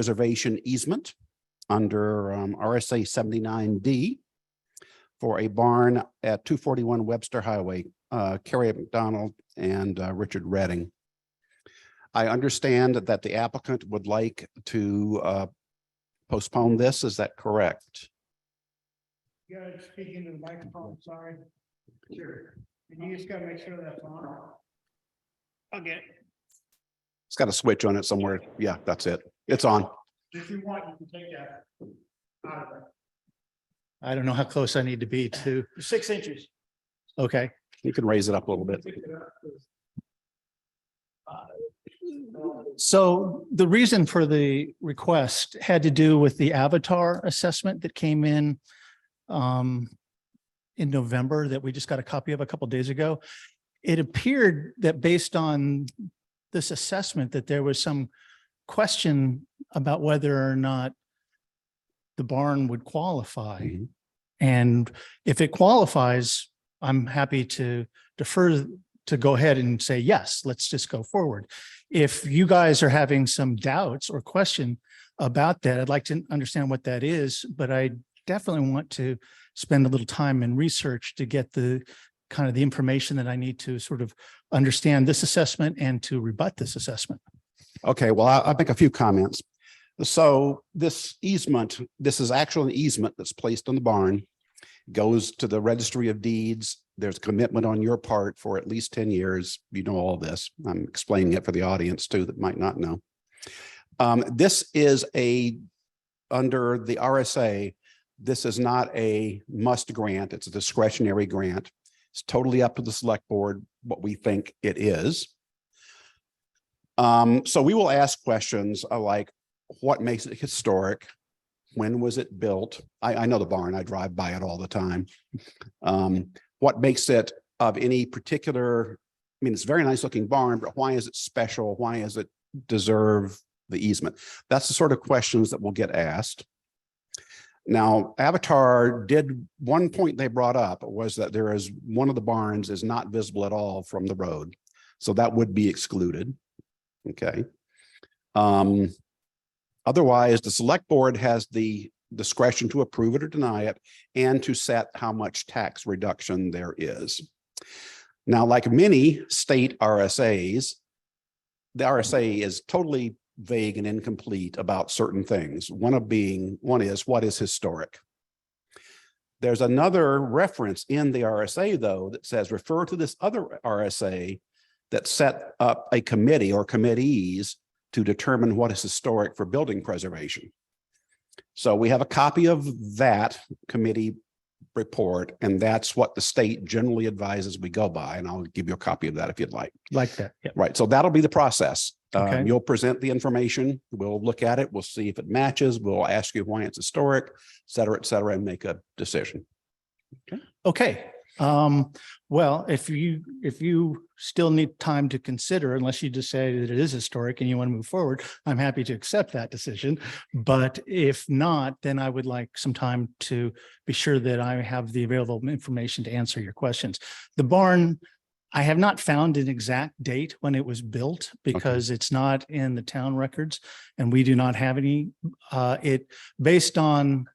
reservation easement under RSA 79D for a barn at 241 Webster Highway, Carrie McDonald and Richard Redding. I understand that the applicant would like to postpone this. Is that correct? You gotta speak into the microphone, sorry. Sure. And you just gotta make sure that's on. Okay. It's got a switch on it somewhere. Yeah, that's it. It's on. If you want, you can take that out of there. I don't know how close I need to be to, 6 inches. okay. You can raise it up a little bit. So the reason for the request had to do with the avatar assessment that came in November that we just got a copy of a couple of days ago. It appeared that based on this assessment that there was some question about whether or not the barn would qualify. Mm-hmm. And if it qualifies, I'm happy to defer to go ahead and say, yes, let's just go forward. If you guys are having some doubts or question about that, I'd like to understand what that is, but I definitely want to spend a little time in research to get the kind of the information that I need to sort of understand this assessment and to rebut this assessment. Okay, well, I'll make a few comments. So this easement, this is actually an easement that's placed on the barn, goes to the registry of deeds. There's commitment on your part for at least 10 years. You know all this. I'm explaining it for the audience too that might not know. This is under the RSA, this is not a must grant. It's a discretionary grant. It's totally up to the select board what we think it is. So we will ask questions like, what makes it historic? When was it built? I know the barn, I drive by it all the time. What makes it of any particular, I mean, it's a very nice looking barn, but why is it special? Why does it deserve the easement? That's the sort of questions that will get asked. Now, Avatar did, one point they brought up was that there is one of the barns is not visible at all from the road. So that would be excluded. Okay. Otherwise, the select board has the discretion to approve it or deny it and to set how much tax reduction there is. Now, like many state RSAs, the RSA is totally vague and incomplete about certain things. One is what is historic. There's another reference in the RSA, though, that says refer to this other RSA that set up a committee or committees to determine what is historic for building preservation. So we have a copy of that committee report, and that's what the state generally advises we go by. And I'll give you a copy of that if you'd like. Like that. Yeah. Right. So that'll be the process. Okay. You'll present the information. We'll look at it. We'll see if it matches. We'll ask you why it's historic, et cetera, and make a decision. Okay. Well, if you still need time to consider, unless you decide that it is historic and you want to move forward, I'm happy to accept that decision. But if not, then I would like some time to be sure that I have the available information to answer your questions. The barn, I have not found an exact date when it was built because it's not in the town records and we do not have any. Based on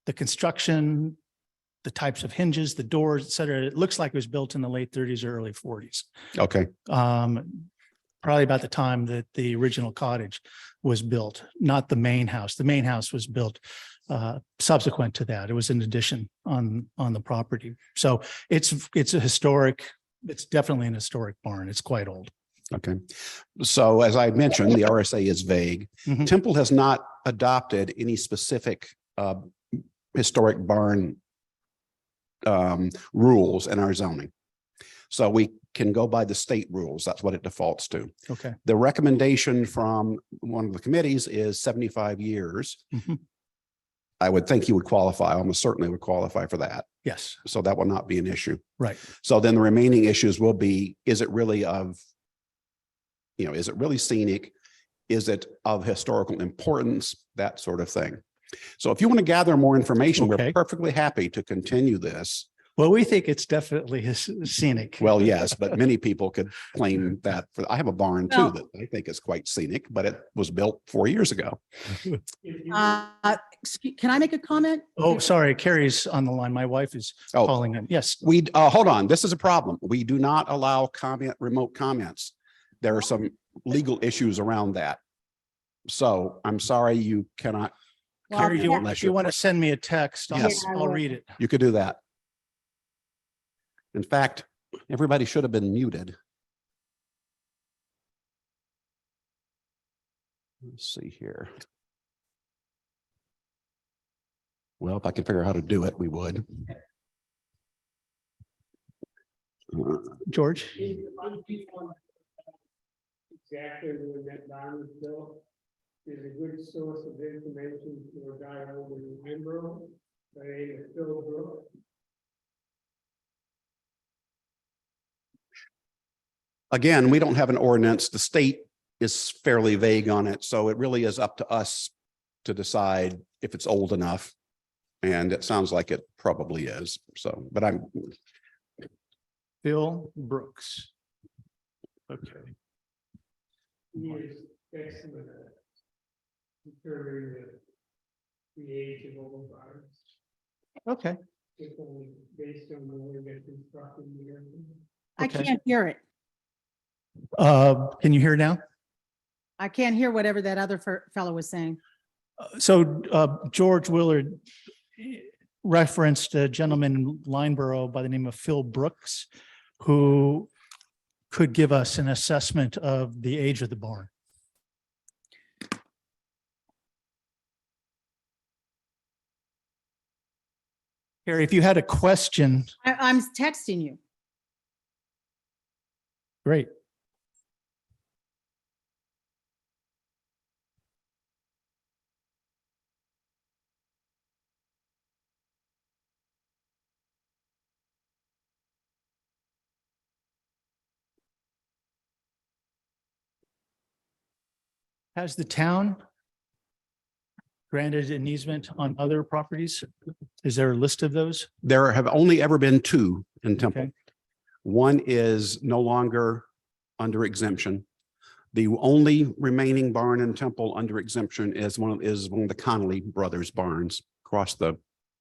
the construction, the types of hinges, the doors, et cetera, it looks like it was built in the late 30s or early 40s. Okay. Probably about the time that the original cottage was built, not the main house. The main house was built subsequent to that. It was an addition on the property. So it's a historic, it's definitely an historic barn. It's quite old. Okay. So as I mentioned, the RSA is vague. Mhm. Temple has not adopted any specific historic barn rules in our zoning. So we can go by the state rules. That's what it defaults to. Okay. The recommendation from one of the committees is 75 years. Mhm. I would think he would qualify, almost certainly would qualify for that. Yes. So that will not be an issue. Right. So then the remaining issues will be, is it really is it really scenic? Is it of historical importance? That sort of thing. So if you want to gather more information, Okay. we're perfectly happy to continue this. Well, we think it's definitely scenic. Well, yes, but many people could claim that. I have a barn too Well- that I think is quite scenic, but it was built 4 years ago. Can I make a comment? Oh, sorry, Carrie's on the line. My wife is Oh. calling in. Yes. We, hold on, this is a problem. We do not allow remote comments. There are some legal issues around that. So I'm sorry, you cannot, Well, Carrie, yeah. if you want to send me a text, Yes. I'll read it. you could do that. In fact, everybody should have been muted. Let's see here. Well, if I could figure out how to do it, we would. George? Exactly when that barn was built, is a good source of information for a guy over in Edinburgh, by the name of Phil Brook. Again, we don't have an ordinance. The state is fairly vague on it, so it really is up to us to decide if it's old enough. And it sounds like it probably is. So, but I'm, Bill Brooks. Okay. He is excellent at determining the age of old barns, Okay. if only based on the way they're constructed here. I Okay. can't hear it. Can you hear now? I can't hear whatever that other fellow was saying. So George Willard referenced a gentleman in Lineborough by the name of Phil Brooks, who could give us an assessment of the age of the barn. Harry, if you had a question, I'm texting you. great. Has the town granted an easement on other properties? Is there a list of those? there have only ever been 2 in Temple. Okay. One is no longer under exemption. The only remaining barn in Temple under exemption is one of the Connolly brothers barns across the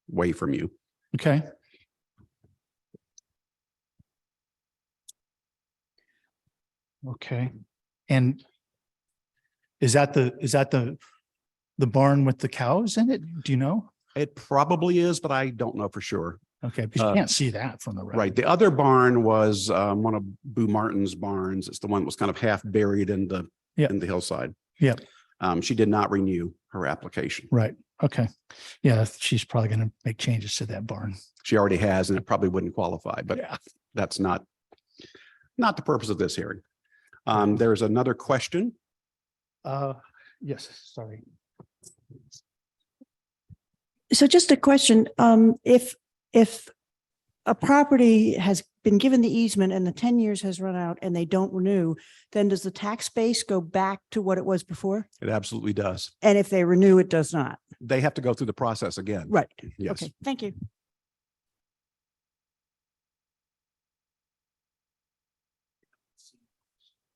way from you. Okay. Okay. And is that the barn with the cows in it? Do you know? It probably is, but I don't know for sure. Okay, because you can't see that from the road. Right. The other barn was one of Boo Martin's barns. It's the one that was kind of half buried in the hillside. Yeah. She did not renew her application. Right. Okay. Yeah, she's probably going to make changes to that barn. She already has, and it probably wouldn't qualify, but Yeah. that's not the purpose of this hearing. There's another question. Yes, sorry. So just a question, if a property has been given the easement and the 10 years has run out and they don't renew, then does the tax base go back to what it was before? It absolutely does. And if they renew, it does not? They have to go through the process again. Right. Yes. Okay, thank you.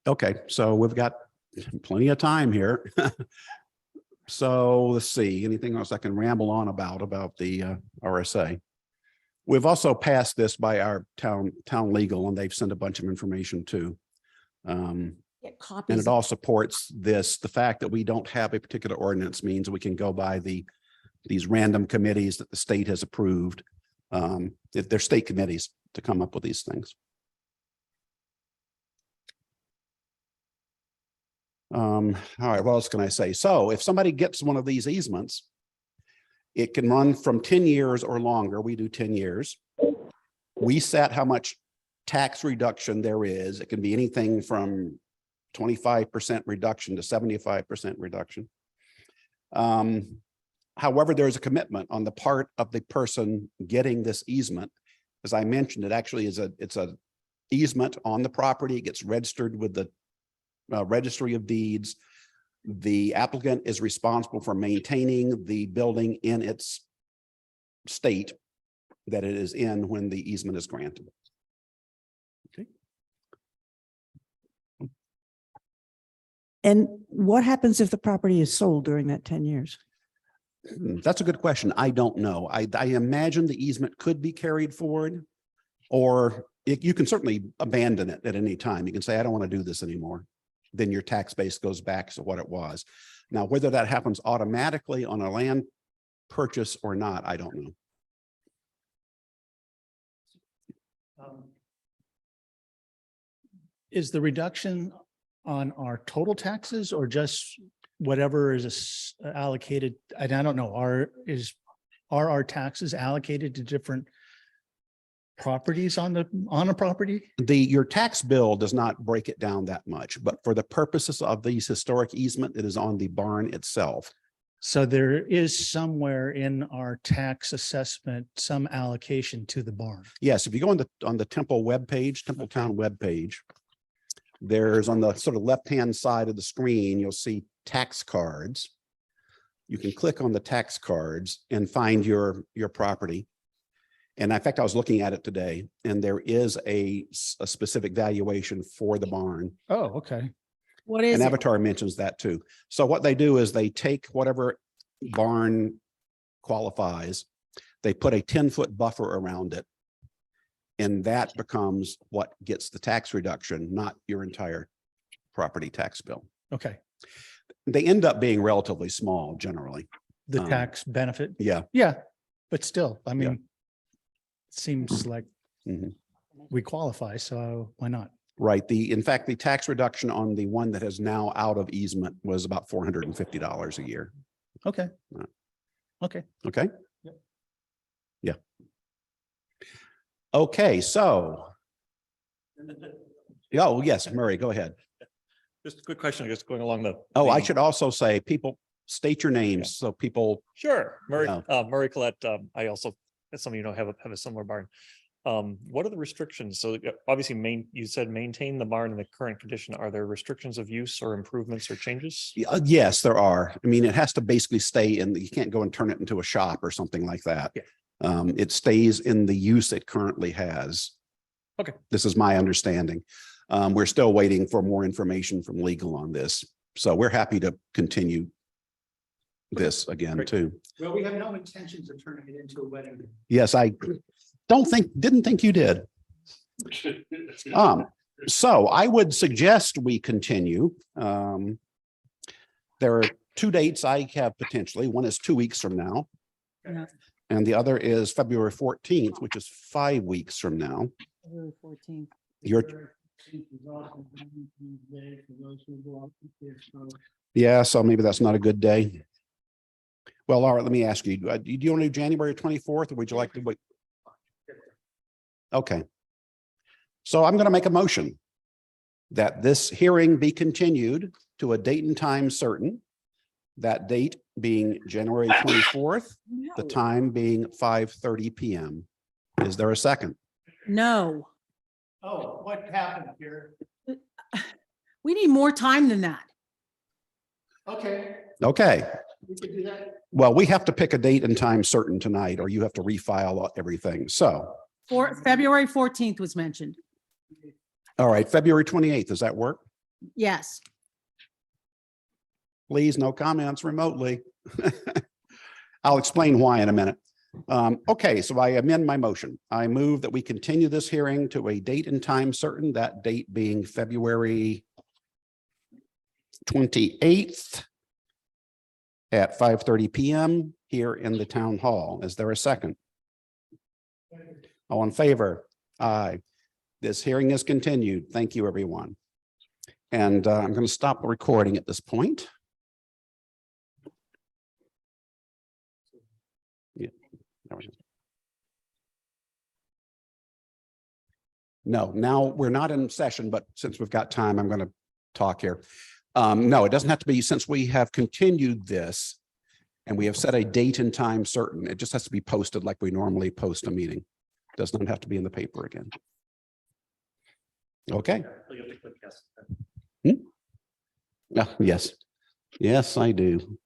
Okay, so we've got plenty of time here. So let's see, anything else I can ramble on about the RSA? We've also passed this by our town legal, and they've sent a bunch of information too. Get And copies. it all supports this. The fact that we don't have a particular ordinance means we can go by these random committees that the state has approved. If they're state committees to come up with these things. All right, what else can I say? So if somebody gets one of these easements, it can run from 10 years or longer. We do 10 years. We set how much tax reduction there is. It can be anything from 25% reduction to 75% reduction. However, there's a commitment on the part of the person getting this easement. As I mentioned, it actually is it's a easement on the property. It gets registered with the registry of deeds. The applicant is responsible for maintaining the building in its state that it is in when the easement is granted. And what happens if the property is sold during that 10 years? That's a good question. I don't know. I imagine the easement could be carried forward, or you can certainly abandon it at any time. You can say, I don't want to do this anymore. Then your tax base goes back to what it was. Now, whether that happens automatically on a land purchase or not, I don't know. Is the reduction on our total taxes or just whatever is allocated? And I don't know, are our taxes allocated to different properties on a property? Your tax bill does not break it down that much, but for the purposes of these historic easement, it is on the barn itself. So there is somewhere in our tax assessment, some allocation to the barn. Yes, if you go on the Temple webpage, Templetown webpage, there's on the sort of left-hand side of the screen, you'll see tax cards. You can click on the tax cards and find your property. And in fact, I was looking at it today, and there is a specific valuation for the barn. Oh, okay. What is And it? Avatar mentions that too. So what they do is they take whatever barn qualifies, they put a 10-foot buffer around it. And that becomes what gets the tax reduction, not your entire property tax bill. Okay. They end up being relatively small generally. The tax benefit. Yeah. Yeah, but still, I Yeah. mean, it seems like Mhm. we qualify, so why not? Right. In fact, the tax reduction on the one that is now out of easement was about $450 a year. Okay. Right. Okay. Okay. Yep. Yeah. Okay, so. Oh, yes, Murray, go ahead. Just a quick question, just going along the. Oh, I the- should also say, people state your names so people, Sure, Murray, Yeah. Murray Collette, I also, as some of you know, have a similar barn. What are the restrictions? So obviously you said maintain the barn in the current condition. Are there restrictions of use or improvements or changes? yes, there are. I mean, it has to basically stay in, you can't go and turn it into a shop or something like that. Yeah. It stays in the use it currently has. Okay. This is my understanding. We're still waiting for more information from legal on this. So we're happy to continue this again Great. too. Well, we have no intentions of turning it into a wedding. Yes, I didn't think you did. So I would suggest we continue. There are two dates I have potentially. One is 2 weeks from now. Yeah. And the other is February 14th, which is 5 weeks from now. February 14th. Yeah, so maybe that's not a good day. Well, all right, let me ask you, do you want to do January 24th or would you like to wait? Okay. So I'm going to make a motion that this hearing be continued to a date and time certain. That date being January 24th, the time being 5:30 p.m. Is there a second? No, Oh, what happened here? we need more time than that. Okay, Okay. we could do that. Well, we have to pick a date and time certain tonight, or you have to refile everything. So, February 14th was mentioned. all right, February 28th, does that work? Yes. Please, no comments remotely. I'll explain why in a minute. Okay, so I amend my motion. I move that we continue this hearing to a date and time certain, that date being February 28th at 5:30 p.m. here in the town hall. Is there a second? All in favor? Aye. This hearing is continued. Thank you, everyone. And I'm going to stop the recording at this point. Yeah. There we go. No, now we're not in session, but since we've got time, I'm going to talk here. No, it doesn't have to be, since we have continued this and we have set a date and time certain, it just has to be posted like we normally post a meeting. Does not have to be in the paper again. Okay. Yes. Yes, I do.